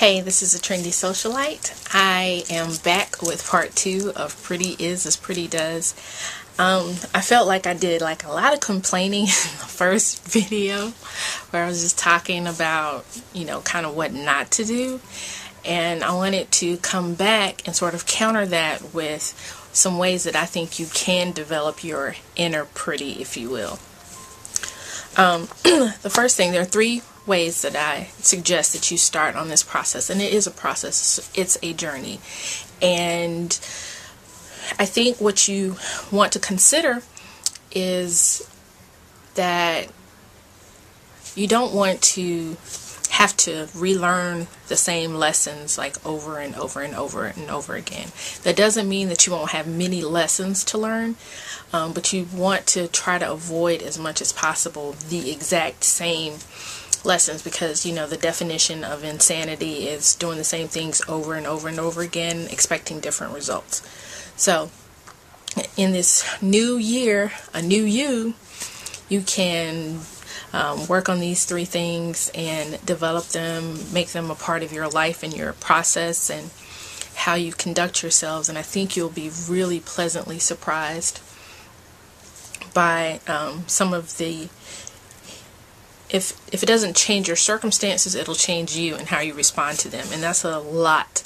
Hey, this is a trendy socialite. I am back with part 2 of Pretty Is as Pretty Does. I felt like I did a lot of complaining in the first video where I was just talking about, kind of what not to do. And I wanted to come back and sort of counter that with some ways that I think you can develop your inner pretty, if you will. The first thing, there are 3 ways that I suggest that you start on this process, and it is a process, it's a journey. And I think what you want to consider is that you don't want to have to relearn the same lessons over and over and over and over again. That doesn't mean that you won't have many lessons to learn, but you want to try to avoid as much as possible the exact same lessons, because the definition of insanity is doing the same things over and over and over again, expecting different results. So in this new year, a new you can work on these 3 things and develop them, make them a part of your life and your process and how you conduct yourselves. And I think you'll be really pleasantly surprised by some of the, if it doesn't change your circumstances, it'll change you and how you respond to them. And that's a lot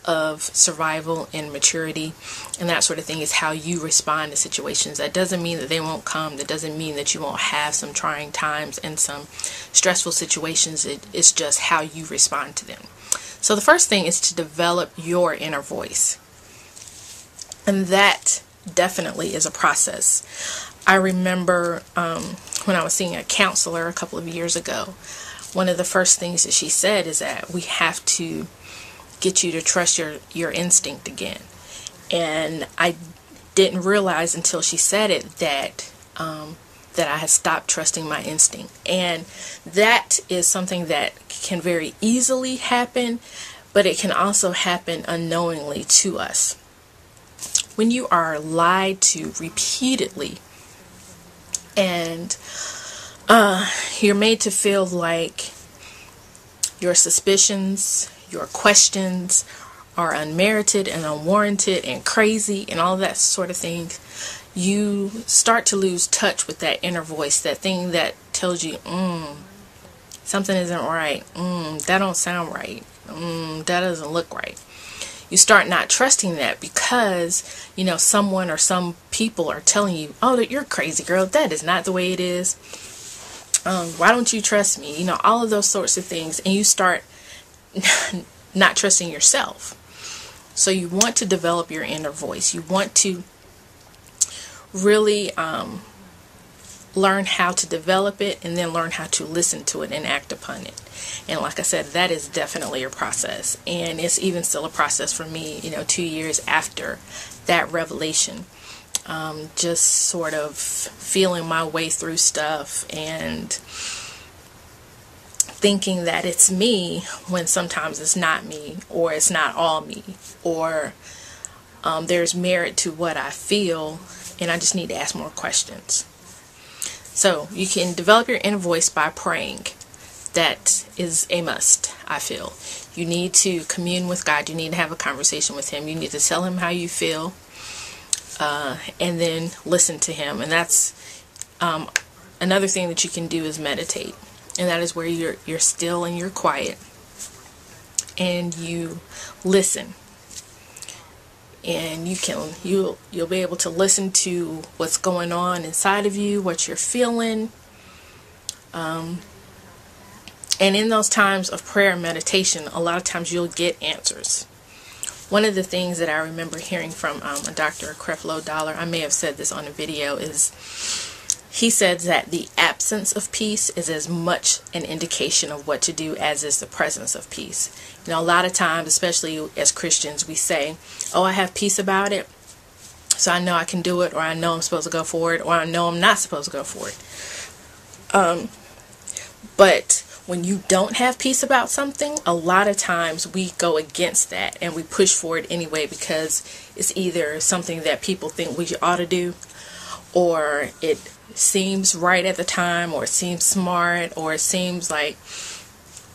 of survival and maturity and that sort of thing, is how you respond to situations. That doesn't mean that they won't come. That doesn't mean that you won't have some trying times and some stressful situations. It's just how you respond to them. So the first thing is to develop your inner voice. And that definitely is a process. I remember when I was seeing a counselor a couple of years ago, one of the first things that she said is that we have to get you to trust your instinct again. And I didn't realize until she said it that I had stopped trusting my instinct. And that is something that can very easily happen, but it can also happen unknowingly to us. When you are lied to repeatedly and you're made to feel like your suspicions, your questions are unmerited and unwarranted and crazy and all that sort of thing, you start to lose touch with that inner voice, that thing that tells you, something isn't right, that don't sound right, that doesn't look right. You start not trusting that because, someone or some people are telling you, oh, you're crazy, girl, that is not the way it is. Why don't you trust me? All of those sorts of things. And you start not trusting yourself. So you want to develop your inner voice. You want to really learn how to develop it, and then learn how to listen to it and act upon it. And like I said, that is definitely a process. And it's even still a process for me, 2 years after that revelation. Just sort of feeling my way through stuff and thinking that it's me when sometimes it's not me, or it's not all me, or there's merit to what I feel and I just need to ask more questions. So you can develop your inner voice by praying. That is a must, I feel. You need to commune with God. You need to have a conversation with Him. You need to tell Him how you feel, and then listen to Him. And that's another thing that you can do is meditate. And that is where you're still and you're quiet and you listen. And you'll be able to listen to what's going on inside of you, what you're feeling. And in those times of prayer and meditation, a lot of times you'll get answers. One of the things that I remember hearing from a Dr. Creflo Dollar, I may have said this on a video, is he said that the absence of peace is as much an indication of what to do as is the presence of peace. A lot of times, especially as Christians, we say, oh, I have peace about it, so I know I can do it, or I know I'm supposed to go for it, or I know I'm not supposed to go for it. But when you don't have peace about something, a lot of times we go against that and we push for it anyway, because it's either something that people think we ought to do, or it seems right at the time, or it seems smart, or it seems like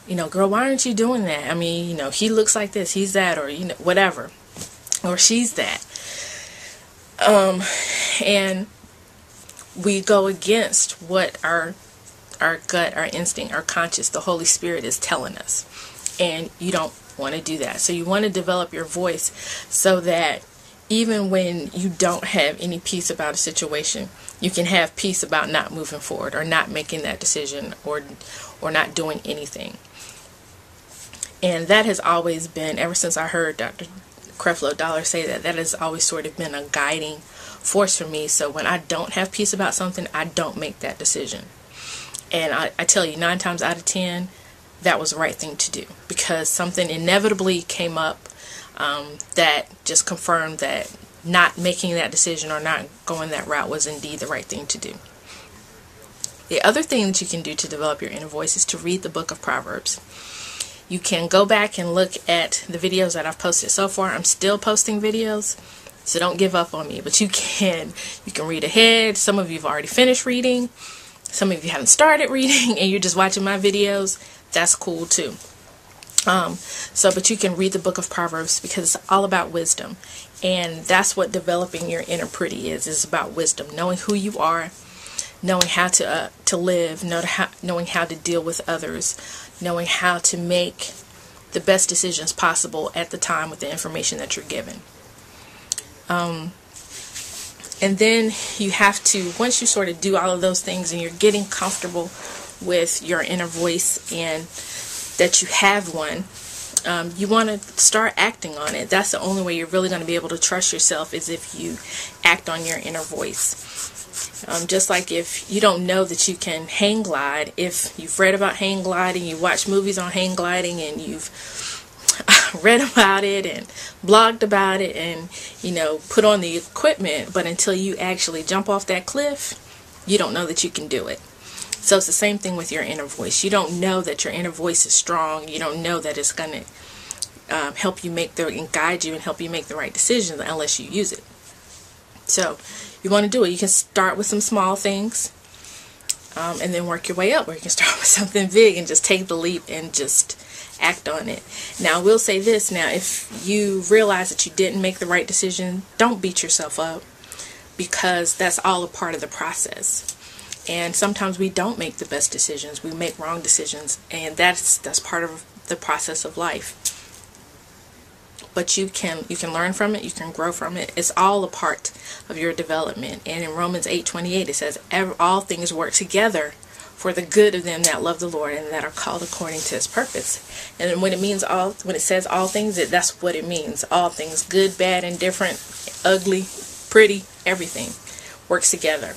girl, why aren't you doing that? I mean, he looks like this, he's that, or, whatever, or she's that. And we go against what our gut, our instinct, our conscious, the Holy Spirit is telling us. And you don't want to do that. So you want to develop your voice so that even when you don't have any peace about a situation, you can have peace about not moving forward or not making that decision or not doing anything. And that has always been, ever since I heard Dr. Creflo Dollar say that has always sort of been a guiding force for me. So when I don't have peace about something, I don't make that decision. And I tell you, 9 times out of 10, that was the right thing to do, because something inevitably came up that just confirmed that not making that decision or not going that route was indeed the right thing to do. The other thing that you can do to develop your inner voice is to read the book of Proverbs. You can go back and look at the videos that I've posted so far. I'm still posting videos, so don't give up on me. But you can read ahead. Some of you have already finished reading. Some of you haven't started reading and you're just watching my videos. That's cool too. But you can read the book of Proverbs because it's all about wisdom. And that's what developing your inner pretty is about wisdom. Knowing who you are, knowing how to live, knowing how to deal with others, knowing how to make the best decisions possible at the time with the information that you're given. And then you have to, once you sort of do all of those things and you're getting comfortable with your inner voice and that you have one, you want to start acting on it. That's the only way you're really going to be able to trust yourself, is if you act on your inner voice. Just like if you don't know that you can hang glide, if you've read about hang gliding, you watch movies on hang gliding, and you've read about it and blogged about it and put on the equipment, but until you actually jump off that cliff, you don't know that you can do it. So it's the same thing with your inner voice. You don't know that your inner voice is strong. You don't know that it's going to help you and guide you and help you make the right decisions unless you use it. So you want to do it. You can start with some small things and then work your way up, or you can start with something big and just take the leap and just act on it. Now, I will say this. Now, if you realize that you didn't make the right decision, don't beat yourself up, because that's all a part of the process. And sometimes we don't make the best decisions. We make wrong decisions, and that's part of the process of life. But you can learn from it. You can grow from it. It's all a part of your development. And in Romans 8:28, it says, all things work together for the good of them that love the Lord and that are called according to His purpose. And when it says all things, that's what it means. All things, good, bad, indifferent, ugly, pretty, everything works together.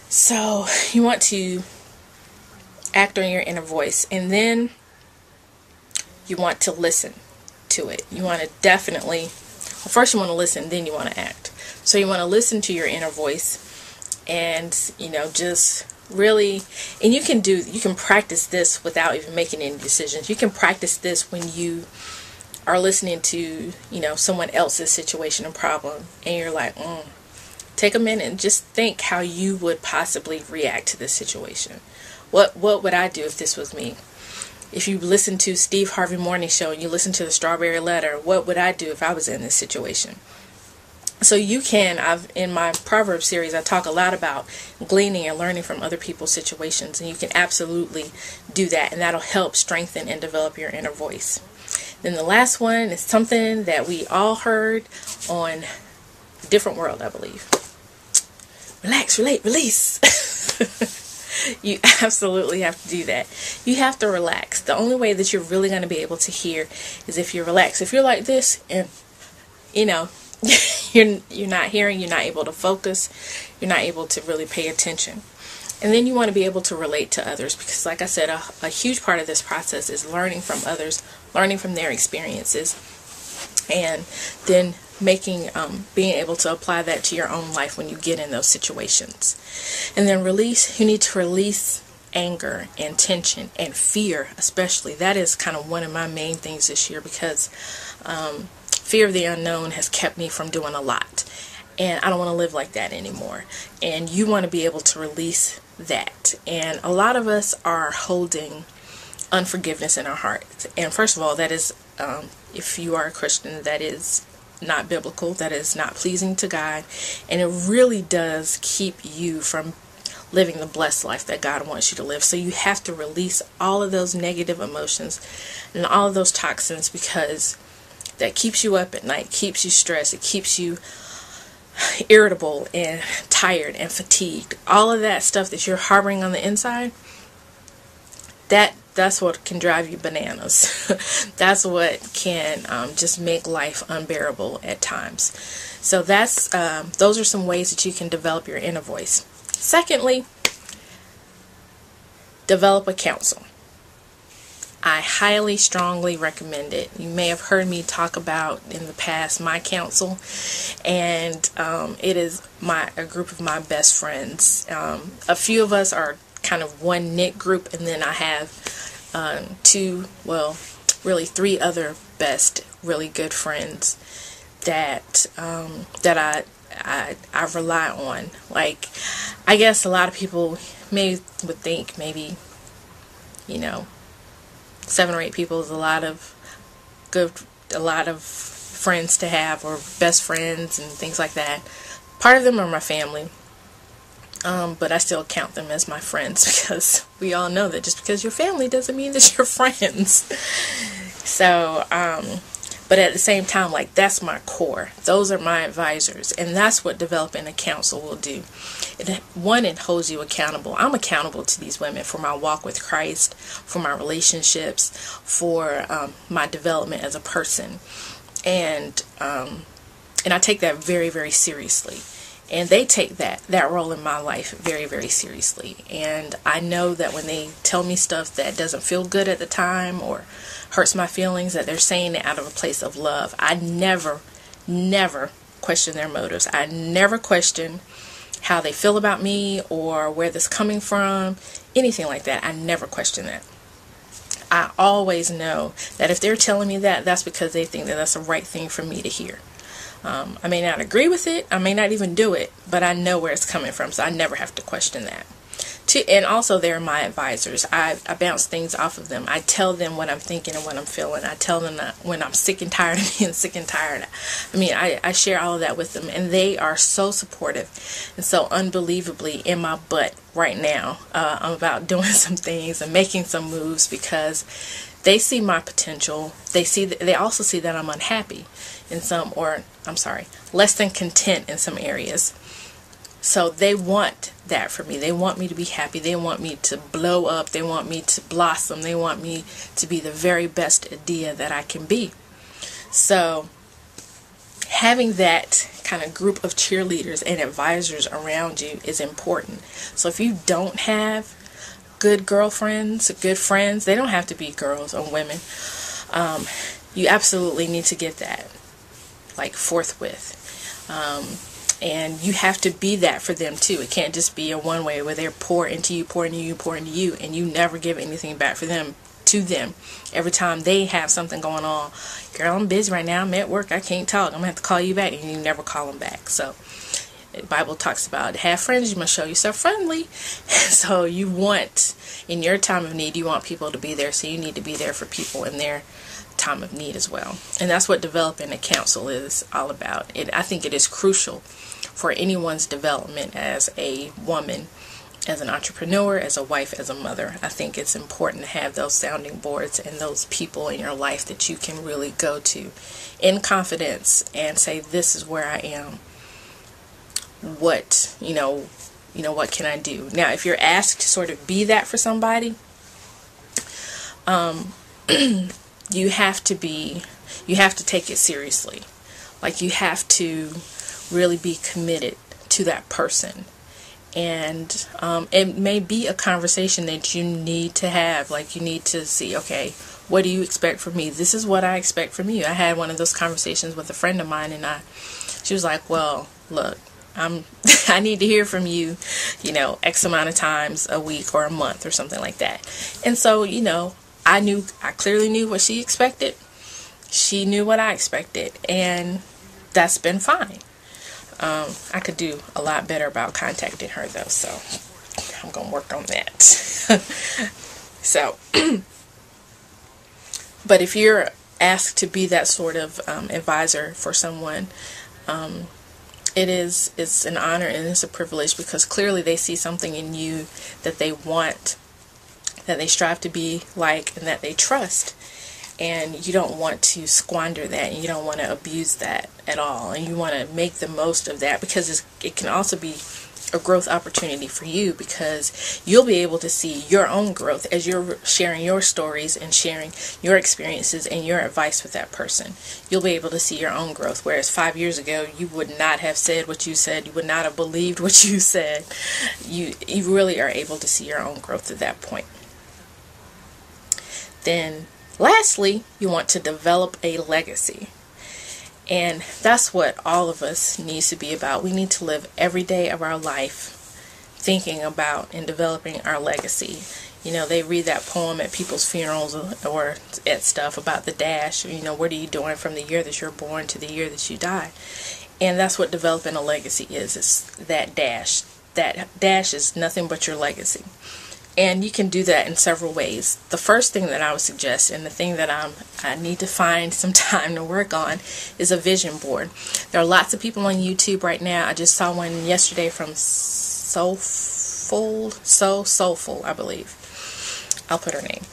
So you want to act on your inner voice, and then you want to listen to it. You want to first you want to listen, then you want to act. So you want to listen to your inner voice, and just really, and you can practice this without even making any decisions. You can practice this when you are listening to someone else's situation and problem, and you're like, take a minute and just think how you would possibly react to this situation. What would I do if this was me? If you listen to Steve Harvey Morning Show and you listen to the Strawberry Letter, what would I do if I was in this situation? So in my Proverbs series, I talk a lot about gleaning and learning from other people's situations, and you can absolutely do that, and that'll help strengthen and develop your inner voice. Then the last one is something that we all heard on A Different World, I believe. Relax, relate, release. You absolutely have to do that. You have to relax. The only way that you're really going to be able to hear is if you're relaxed. If you're like this and you're not hearing, you're not able to focus, you're not able to really pay attention. And then you want to be able to relate to others, because like I said, a huge part of this process is learning from others, learning from their experiences, and then being able to apply that to your own life when you get in those situations. And then you need to release anger and tension and fear, especially. That is kind of one of my main things this year, because fear of the unknown has kept me from doing a lot, and I don't want to live like that anymore. And you want to be able to release that. And a lot of us are holding unforgiveness in our hearts. And first of all, that is, if you are a Christian, that is not biblical, that is not pleasing to God, and it really does keep you from living the blessed life that God wants you to live. So you have to release all of those negative emotions and all of those toxins, because that keeps you up at night, keeps you stressed, it keeps you irritable and tired and fatigued. All of that stuff that you're harboring on the inside, that's what can drive you bananas. That's what can just make life unbearable at times. So those are some ways that you can develop your inner voice. Secondly, develop a counsel. I highly, strongly recommend it. You may have heard me talk about in the past my counsel, and it is a group of my best friends. A few of us are kind of one knit group, and then I have three other best, really good friends that I rely on. Like, I guess a lot of people would think maybe, 7 or 8 people is a lot of friends to have, or best friends and things like that. Part of them are my family, but I still count them as my friends, because we all know that just because you're family doesn't mean that you're friends. So, but at the same time, like, that's my core. Those are my advisors, and that's what developing a counsel will do. It holds you accountable. I'm accountable to these women for my walk with Christ, for my relationships, for my development as a person, and I take that very, very seriously. And they take that role in my life very, very seriously. And I know that when they tell me stuff that doesn't feel good at the time or hurts my feelings, that they're saying it out of a place of love. I never question their motives. I never question how they feel about me or where this is coming from, anything like that. I never question that. I always know that if they're telling me that, that's because they think that that's the right thing for me to hear. I may not agree with it, I may not even do it, but I know where it's coming from, so I never have to question that. And also, they're my advisors. I bounce things off of them. I tell them what I'm thinking and what I'm feeling. I tell them that when I'm sick and tired of being sick and tired. I share all of that with them, and they are so supportive and so unbelievably in my butt right now about doing some things and making some moves, because they see my potential. They also see that I'm unhappy in less than content in some areas. So they want that for me. They want me to be happy. They want me to blow up. They want me to blossom. They want me to be the very best Adia that I can be. So having that kind of group of cheerleaders and advisors around you is important. So if you don't have good girlfriends, good friends, they don't have to be girls or women, you absolutely need to get that, like, forthwith. And you have to be that for them too. It can't just be a one way where they're pour into you, and you never give anything back to them. Every time they have something going on, girl, I'm busy right now, I'm at work, I can't talk, I'm gonna have to call you back, and you never call them back. So the Bible talks about, have friends, you must show yourself friendly. So you want, in your time of need, you want people to be there, so you need to be there for people in their time of need as well. And that's what developing a counsel is all about. I think it is crucial for anyone's development as a woman, as an entrepreneur, as a wife, as a mother. I think it's important to have those sounding boards and those people in your life that you can really go to in confidence and say, this is where I am. What can I do? Now, if you're asked to sort of be that for somebody, you have to take it seriously. Like, you have to really be committed to that person. And it may be a conversation that you need to have. Like, you need to see, okay, what do you expect from me? This is what I expect from you. I had one of those conversations with a friend of mine, and she was like, well, look, I need to hear from you, X amount of times a week or a month or something like that. And so, I clearly knew what she expected. She knew what I expected, and that's been fine. I could do a lot better about contacting her, though, so I'm going to work on that. So, But if you're asked to be that sort of advisor for someone, it's an honor and it's a privilege, because clearly they see something in you that they want, that they strive to be like, and that they trust. And you don't want to squander that, and you don't want to abuse that at all, and you want to make the most of that, because it can also be a growth opportunity for you, because you'll be able to see your own growth as you're sharing your stories and sharing your experiences and your advice with that person. You'll be able to see your own growth, whereas 5 years ago you would not have said what you said, you would not have believed what you said. You really are able to see your own growth at that point. Then lastly, you want to develop a legacy. And that's what all of us needs to be about. We need to live every day of our life thinking about and developing our legacy. You know, they read that poem at people's funerals or at stuff about the dash. You know, what are you doing from the year that you're born to the year that you die? And that's what developing a legacy is. It's that dash. That dash is nothing but your legacy. And you can do that in several ways. The first thing that I would suggest, and the thing that I need to find some time to work on, is a vision board. There are lots of people on YouTube right now. I just saw one yesterday from Soulful, I believe. I'll put her name.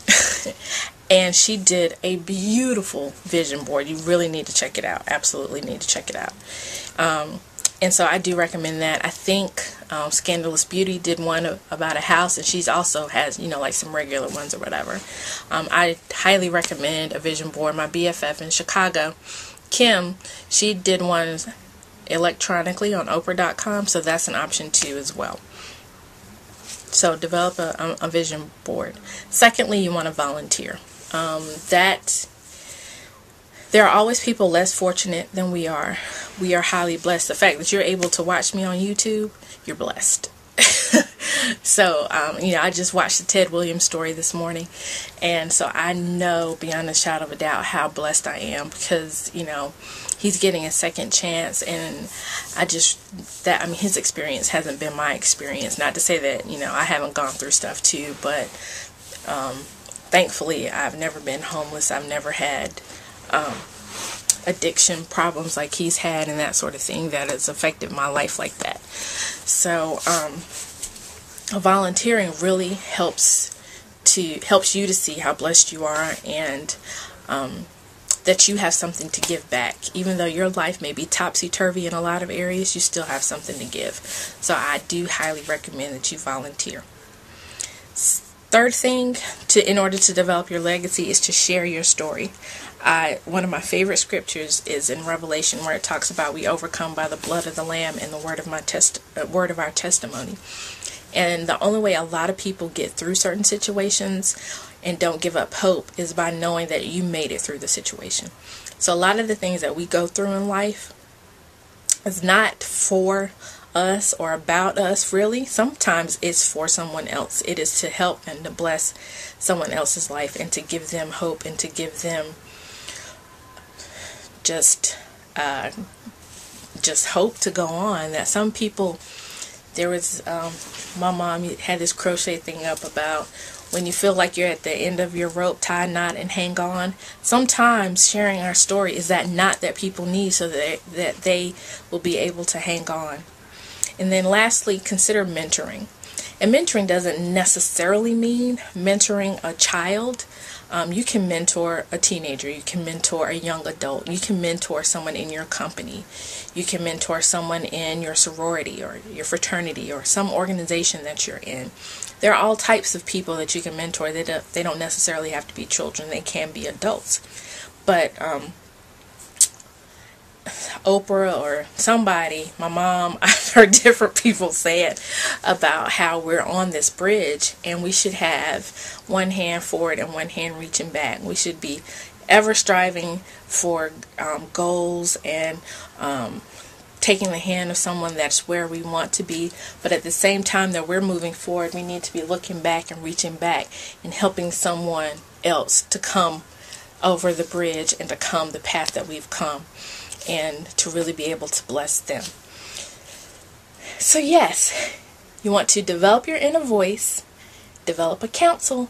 And she did a beautiful vision board. You really need to check it out. Absolutely need to check it out. And so I do recommend that. I think Scandalous Beauty did one about a house, and she's also has, you know, like some regular ones or whatever. I highly recommend a vision board. My BFF in Chicago, Kim, she did one electronically on Oprah.com, so that's an option too as well. So develop a vision board. Secondly, you want to volunteer. There are always people less fortunate than we are. We are highly blessed. The fact that you're able to watch me on YouTube, you're blessed. So, you know, I just watched the Ted Williams story this morning, and so I know beyond a shadow of a doubt how blessed I am, because, you know, he's getting a second chance, and I mean, his experience hasn't been my experience. Not to say that, you know, I haven't gone through stuff too, but thankfully I've never been homeless. I've never had addiction problems like he's had, and that sort of thing that has affected my life like that. So volunteering really helps you to see how blessed you are, and that you have something to give back. Even though your life may be topsy-turvy in a lot of areas, you still have something to give. So I do highly recommend that you volunteer. Third thing, in order to develop your legacy, is to share your story. One of my favorite scriptures is in Revelation, where it talks about we overcome by the blood of the Lamb and the word of our testimony. And the only way a lot of people get through certain situations and don't give up hope is by knowing that you made it through the situation. So a lot of the things that we go through in life is not for us or about us, really. Sometimes it's for someone else. It is to help and to bless someone else's life, and to give them hope, and to give them just hope to go on. That some people, there was my mom had this crochet thing up about when you feel like you're at the end of your rope, tie a knot and hang on. Sometimes sharing our story is that knot that people need, so that they will be able to hang on. And then lastly, consider mentoring. And mentoring doesn't necessarily mean mentoring a child. You can mentor a teenager. You can mentor a young adult. You can mentor someone in your company. You can mentor someone in your sorority or your fraternity or some organization that you're in. There are all types of people that you can mentor. They don't necessarily have to be children. They can be adults. But Oprah or somebody, my mom, I've heard different people say it about how we're on this bridge and we should have one hand forward and one hand reaching back. We should be ever striving for goals and taking the hand of someone that's where we want to be, but at the same time that we're moving forward, we need to be looking back and reaching back and helping someone else to come over the bridge and to come the path that we've come, and to really be able to bless them. So yes, you want to develop your inner voice, develop a counsel,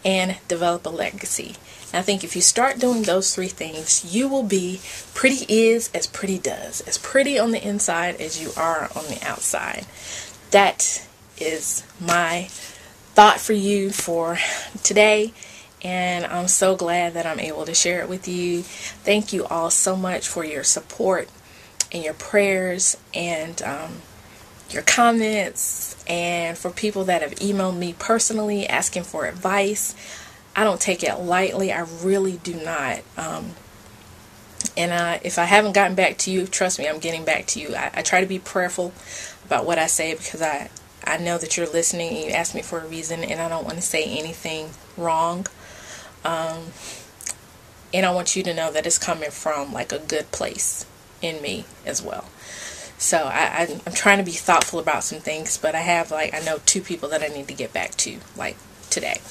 and develop a legacy. And I think if you start doing those 3 things, you will be pretty is as pretty does. As pretty on the inside as you are on the outside. That is my thought for you for today. And I'm so glad that I'm able to share it with you. Thank you all so much for your support and your prayers and your comments, and for people that have emailed me personally asking for advice. I don't take it lightly. I really do not. And if I haven't gotten back to you, trust me, I'm getting back to you. I try to be prayerful about what I say, because I know that you're listening and you asked me for a reason, and I don't want to say anything wrong. And I want you to know that it's coming from like a good place in me as well. So I'm trying to be thoughtful about some things, but I know 2 people that I need to get back to, like today.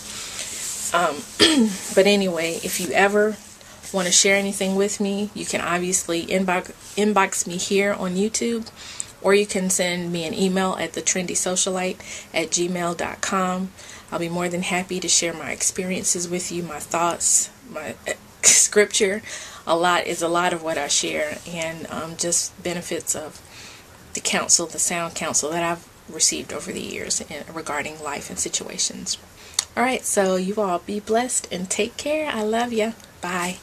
But anyway, if you ever want to share anything with me, you can obviously inbox me here on YouTube, or you can send me an email at thetrendy.socialite@gmail.com. I'll be more than happy to share my experiences with you, my thoughts, my scripture. A lot of what I share, and just benefits of the counsel, the sound counsel that I've received over the years regarding life and situations. Alright, so you all be blessed and take care. I love you. Bye.